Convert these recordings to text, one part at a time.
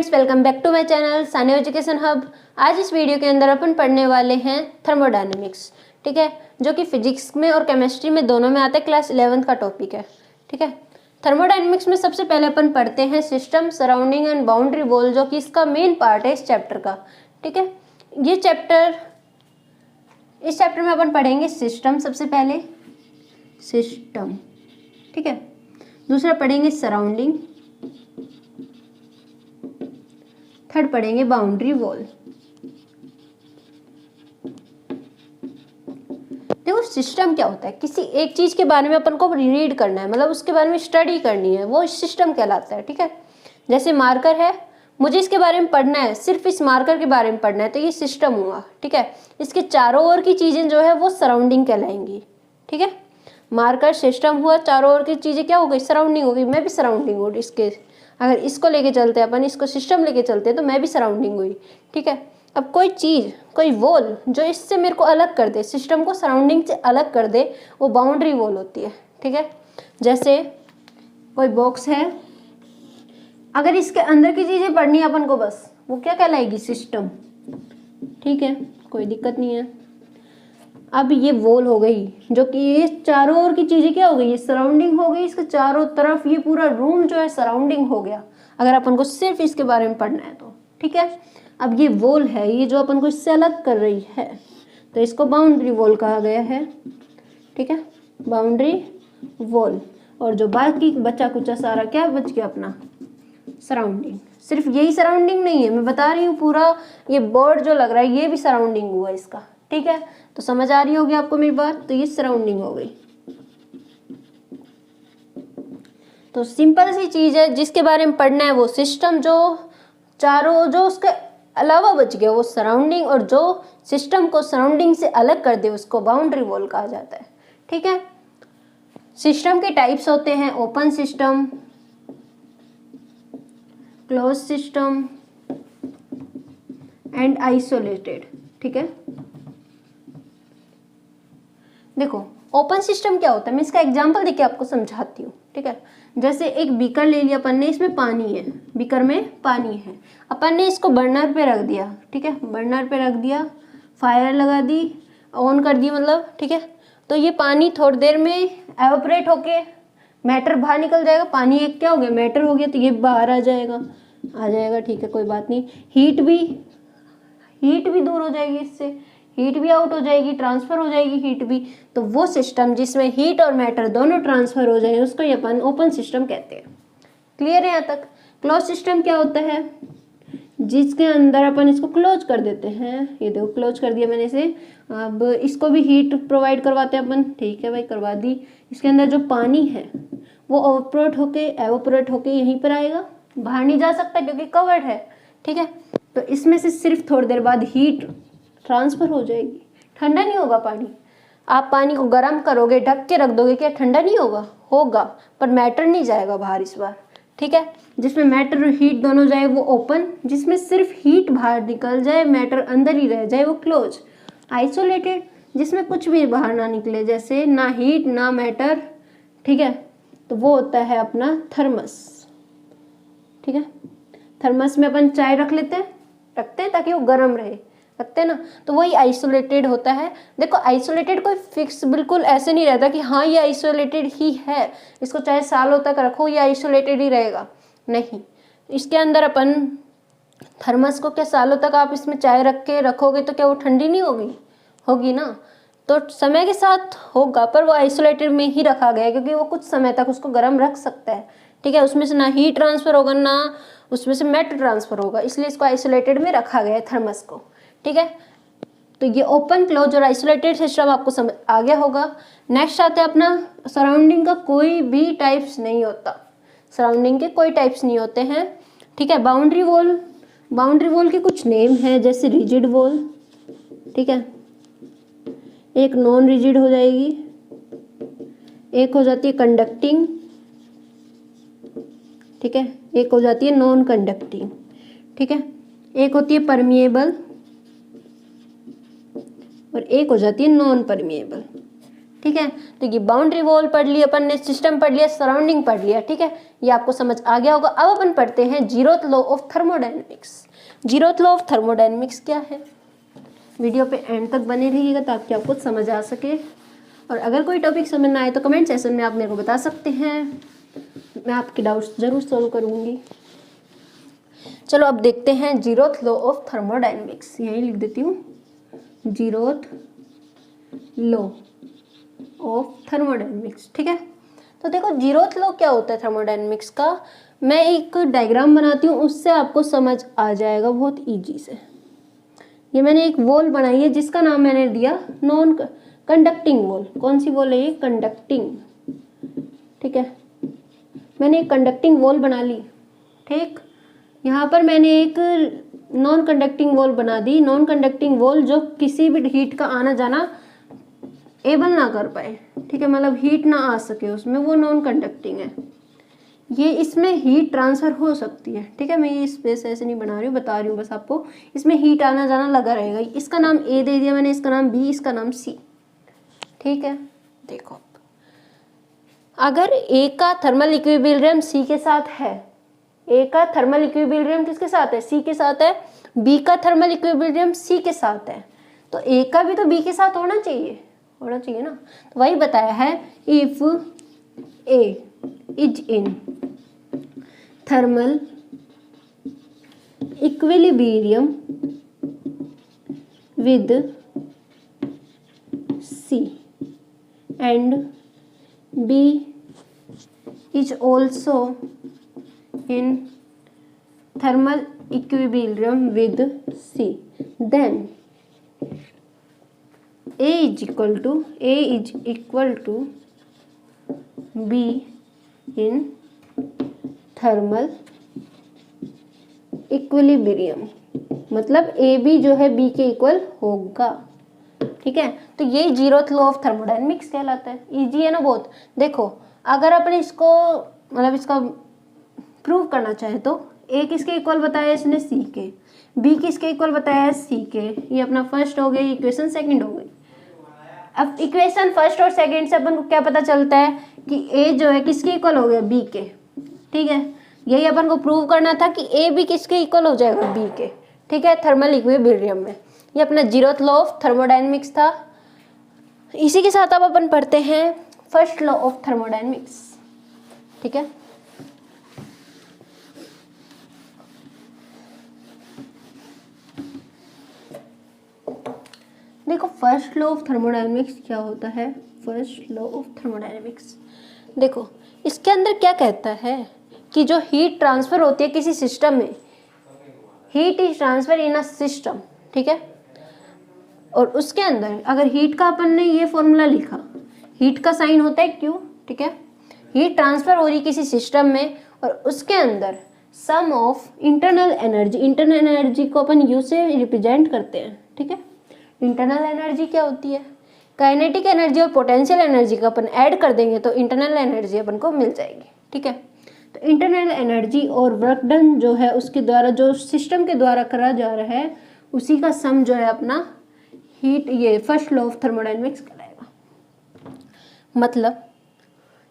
Friends, welcome back to my channel Sania education hub. आज इस video के अंदर अपन पढ़ने वाले हैं थर्मोडायनेमिक्स, ठीक है, जो कि फिजिक्स में और केमिस्ट्री में दोनों में आता है। क्लास 11th का टॉपिक है, ठीक है। थर्मोडायनेमिक्स में सबसे पहले अपन पढ़ते हैं system, surrounding and boundary wall, जो कि इसका मेन पार्ट है इस चैप्टर का, ठीक है। इस चैप्टर में अपन पढ़ेंगे सिस्टम, सबसे पहले सिस्टम, ठीक है। दूसरा पढ़ेंगे सराउंडिंग, थर्ड पढ़ेंगे बाउंड्री वॉल। देखो सिस्टम क्या होता है, किसी एक चीज के बारे में अपन को रीड करना है, मतलब उसके बारे में स्टडी करनी है, वो सिस्टम कहलाता है, ठीक है। जैसे मार्कर है, मुझे इसके बारे में पढ़ना है, सिर्फ इस मार्कर के बारे में पढ़ना है, तो ये सिस्टम हुआ, ठीक है। इसके चारों ओर की चीजें जो है वो सराउंडिंग कहलाएंगी, ठीक है। मार्कर सिस्टम हुआ, चारों ओर की चीजें क्या हो गई, सराउंडिंग हो गई। मैं भी सराउंडिंग हूँ इसके, अगर इसको लेके चलते हैं अपन, इसको सिस्टम लेके चलते हैं, तो मैं भी सराउंडिंग हुई, ठीक है। अब कोई चीज, कोई वॉल जो इससे मेरे को अलग कर दे, सिस्टम को सराउंडिंग से अलग कर दे, वो बाउंड्री वॉल होती है, ठीक है। जैसे कोई बॉक्स है, अगर इसके अंदर की चीजें पढ़नी है अपन को बस, वो क्या कहलाएगी, सिस्टम, ठीक है, कोई दिक्कत नहीं है। अब ये वॉल हो गई, जो कि ये चारों ओर की चीजें क्या हो गई, ये सराउंडिंग हो गई, इसके चारों तरफ ये पूरा रूम जो है सराउंडिंग हो गया, अगर अपन को सिर्फ इसके बारे में पढ़ना है तो, ठीक है। अब ये वॉल है, ये जो अपन को इससे अलग कर रही है, तो इसको बाउंड्री वॉल कहा गया है, ठीक है, बाउंड्री वॉल। और जो बाकी बचा कुचा सारा क्या बच गया अपना, सराउंडिंग। सिर्फ यही सराउंडिंग नहीं है, मैं बता रही हूँ पूरा ये बोर्ड जो लग रहा है ये भी सराउंडिंग हुआ इसका, ठीक है। तो समझ आ रही होगी आपको मेरी बात, तो ये सराउंडिंग हो गई। तो सिंपल सी चीज है, जिसके बारे में पढ़ना है वो सिस्टम, जो चारों जो उसके अलावा बच गया वो सराउंडिंग, और जो सिस्टम को सराउंडिंग से अलग कर दे उसको बाउंड्री वॉल कहा जाता है, ठीक है। सिस्टम के टाइप्स होते हैं open system, close system and isolated, ठीक है। देखो ओपन सिस्टम क्या होता है, मैं इसका एग्जांपल देके आपको समझाती हूँ, ठीक है। जैसे एक बीकर ले लिया अपन ने, इसमें पानी है, बीकर में पानी है, अपन ने इसको बर्नर पे रख दिया, ठीक है, बर्नर पे रख दिया, फायर लगा दी, ऑन कर दी मतलब, ठीक है। तो ये पानी थोड़ी देर में एवापोरेट होके मैटर बाहर निकल जाएगा, पानी एक क्या हो गया, मैटर हो गया, तो ये बाहर आ जाएगा, ठीक है, कोई बात नहीं। हीट भी दूर हो जाएगी, इससे हीट भी आउट हो जाएगी, ट्रांसफर हो जाएगी हीट भी। तो वो सिस्टम जिसमें हीट और मैटर दोनों ट्रांसफर हो जाए उसको ये अपन ओपन सिस्टम कहते हैं। क्लियर है यहाँ तक। क्लोज सिस्टम क्या होता है, जिसके अंदर अपन इसको क्लोज कर देते हैं, ये देखो क्लोज कर दिया मैंने इसे। अब इसको भी हीट प्रोवाइड करवाते हैं अपन, ठीक है भाई, करवा दी। इसके अंदर जो पानी है वो एवोपोरेट होके यहीं पर आएगा, बाहर नहीं जा सकता क्योंकि कवर्ड है, ठीक है। तो इसमें से सिर्फ थोड़ी देर बाद हीट ट्रांसफर हो जाएगी, ठंडा नहीं होगा पानी। आप पानी को गर्म करोगे, ढक के रख दोगे, क्या ठंडा नहीं होगा, पर मैटर नहीं जाएगा बाहर इस बार, ठीक है। जिसमें मैटर और हीट दोनों जाए वो ओपन, जिसमें सिर्फ हीट बाहर निकल जाए, मैटर अंदर ही रह जाए, वो क्लोज। आइसोलेटेड, जिसमें कुछ भी बाहर ना निकले, जैसे ना हीट ना मैटर, ठीक है, तो वो होता है अपना थर्मस, ठीक है। थर्मस में अपन चाय रखते हैं ताकि वो गर्म रहे, रखते हैं ना, तो वही आइसोलेटेड होता है। देखो आइसोलेटेड कोई फिक्स बिल्कुल ऐसे नहीं रहता कि हाँ ये आइसोलेटेड ही है, इसको चाहे सालों तक रखो ये आइसोलेटेड ही रहेगा, नहीं। इसके अंदर अपन थर्मस को क्या सालों तक आप इसमें चाय रख के रखोगे तो क्या वो ठंडी नहीं होगी ना, तो समय के साथ होगा, पर वो आइसोलेटेड में ही रखा गया है क्योंकि वो कुछ समय तक उसको गर्म रख सकता है, ठीक है। उसमें से ना हीट ट्रांसफर होगा ना उसमें से मैटर ट्रांसफर होगा, इसलिए इसको आइसोलेटेड में रखा गया है थर्मस को, ठीक है। तो ये ओपन, क्लोज और आइसोलेटेड सिस्टम आपको समझ आ गया होगा। नेक्स्ट आते हैं अपना सराउंडिंग का कोई भी टाइप्स नहीं होता, सराउंडिंग के कोई टाइप्स नहीं होते हैं, ठीक है। बाउंड्री वॉल के कुछ नेम है, जैसे रिजिड वॉल, ठीक है, एक नॉन रिजिड हो जाएगी, एक हो जाती है कंडक्टिंग, ठीक है, एक हो जाती है नॉन कंडक्टिंग, ठीक है, एक होती है परमिएबल और एक हो जाती है नॉन परमिएबल, ठीक है। तो ये बाउंड्री वॉल पढ़ ली अपन ने, सिस्टम पढ़ लिया, सराउंडिंग पढ़ लिया, ठीक है, ये आपको समझ आ गया होगा। अब अपन पढ़ते हैं zeroth law of thermodynamics. Zeroth law of thermodynamics क्या है, वीडियो पे एंड तक बने रहिएगा ताकि आपको समझ आ सके। और अगर कोई टॉपिक समझ ना आए तो कमेंट सेशन में आप मेरे को बता सकते हैं, मैं आपके डाउट्स जरूर सॉल्व करूँगी। चलो अब देखते हैं जीरोथ लॉ ऑफ थर्मोडायनेमिक्स, यही लिख देती हूँ, जीरोथ लॉ ऑफ थर्मोडायनेमिक्स, ठीक है। तो देखो जीरोथ लॉ क्या होता है थर्मोडायनेमिक्स का, मैं एक डायग्राम बनाती हूँ, उससे आपको समझ आ जाएगा बहुत इजी से। ये मैंने एक वॉल बनाई है जिसका नाम मैंने दिया नॉन कंडक्टिंग वॉल। कौन सी वॉल है ये, कंडक्टिंग, ठीक है। मैंने एक कंडक्टिंग वॉल बना ली, ठीक। यहाँ पर मैंने एक नॉन कंडक्टिंग वॉल बना दी, नॉन कंडक्टिंग वॉल जो किसी भी हीट का आना जाना एबल ना कर पाए, ठीक है, मतलब हीट ना आ सके उसमें, वो नॉन कंडक्टिंग है। ये इसमें हीट ट्रांसफर हो सकती है, ठीक है, मैं ये स्पेस ऐसे नहीं बना रही हूँ, बता रही हूँ बस आपको, इसमें हीट आना जाना लगा रहेगा। इसका नाम ए दे दिया मैंने, इसका नाम बी, इसका नाम सी, ठीक है। देखो अगर ए का थर्मल इक्विलिब्रियम सी के साथ है, ए का थर्मल इक्विलिब्रियम किसके साथ है, सी के साथ है, बी का थर्मल इक्विलिब्रियम सी के साथ है, तो ए का भी तो बी के साथ होना चाहिए ना। तो वही बताया है, if A is in thermal equilibrium with C and B is also in thermal equilibrium with C, then A is equal to B in thermal equilibrium, मतलब ए बी जो है बी के इक्वल होगा, ठीक है। तो ये जीरोथ लॉ ऑफ थर्मोडायनेमिक्स कहलाता है। इजी है ना बहुत। देखो अगर अपन इसको मतलब इसका प्रूव करना चाहे तो ए किसके इक्वल बताया इसने, सी के, बी किसके इक्वल बताया है, सी के, ये अपना फर्स्ट हो गई, इक्वेशन सेकंड हो गई। अब इक्वेशन फर्स्ट और सेकंड से अपन को क्या पता चलता है कि ए जो है किसके इक्वल हो गया, बी के, ठीक है। यही अपन को प्रूव करना था कि ए भी किसके इक्वल हो जाएगा, बी के, ठीक है, थर्मल इक्विलिब्रियम में। ये अपना जीरोथ लॉ ऑफ थर्मोडायनेमिक्स था। इसी के साथ अब अपन पढ़ते हैं फर्स्ट लॉ ऑफ थर्मोडायनेमिक्स, ठीक है। देखो फर्स्ट लॉ ऑफ थर्मोडायनेमिक्स क्या होता है, फर्स्ट लॉ ऑफ थर्मोडायनेमिक्स देखो इसके अंदर क्या कहता है कि जो हीट ट्रांसफर होती है किसी सिस्टम में, heat is transfer in a system, ठीक है। और उसके अंदर अगर हीट का अपन ने ये फॉर्मूला लिखा, हीट का साइन होता है क्यू, ठीक है। हीट ट्रांसफर हो रही किसी सिस्टम में और उसके अंदर sum of internal energy, internal energy को अपन यू से रिप्रेजेंट करते हैं, ठीक है। इंटरनल एनर्जी क्या होती है, काइनेटिक एनर्जी और पोटेंशियल एनर्जी का अपन ऐड कर देंगे तो इंटरनल एनर्जी अपन को मिल जाएगी, ठीक है। तो इंटरनल एनर्जी और वर्क डन जो है उसके द्वारा जो सिस्टम के द्वारा करा जा रहा है उसी का सम जो है अपना हीट, ये फर्स्ट लॉ ऑफ थर्मोडायनेमिक्स कहलाएगा। मतलब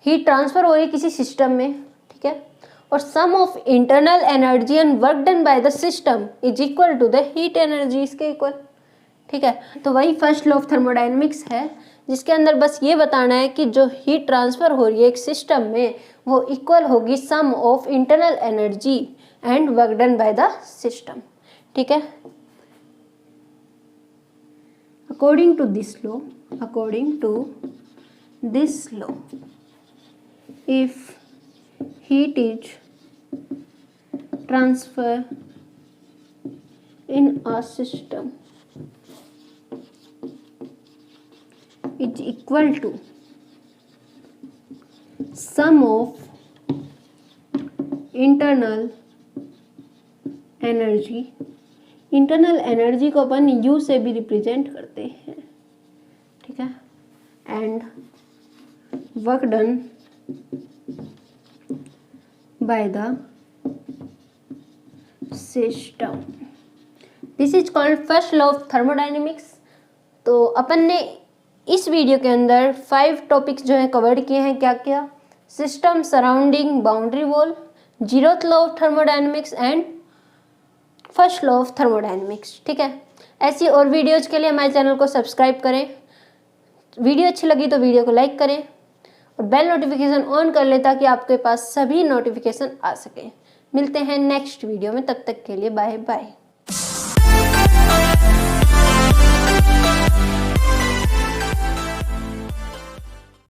हीट ट्रांसफर हो रही किसी सिस्टम में, ठीक है, और sum of internal energy and work done by the system is equal to the heat energy, इसके इक्वल, ठीक है। तो वही फर्स्ट लॉ ऑफ थर्मोडायनेमिक्स है जिसके अंदर बस ये बताना है कि जो हीट ट्रांसफर हो रही है एक सिस्टम में वो इक्वल होगी sum of internal energy and work done by the system, ठीक है। According to this law if heat is transfer in a system is equal to sum of internal energy, internal energy को अपन U से भी represent करते हैं, ठीक है, and work done by the system, this is called first law of thermodynamics. तो अपन ने इस वीडियो के अंदर 5 टॉपिक्स जो है कवर किए हैं। क्या क्या? System surrounding boundary wall, zeroth law of thermodynamics and first law of thermodynamics. ठीक है, ऐसी और वीडियोज के लिए हमारे चैनल को सब्सक्राइब करें। वीडियो अच्छी लगी तो वीडियो को लाइक करें और बेल नोटिफिकेशन ऑन कर लें ताकि आपके पास सभी नोटिफिकेशन आ सके। मिलते हैं नेक्स्ट वीडियो में, तब तक के लिए बाय बाय।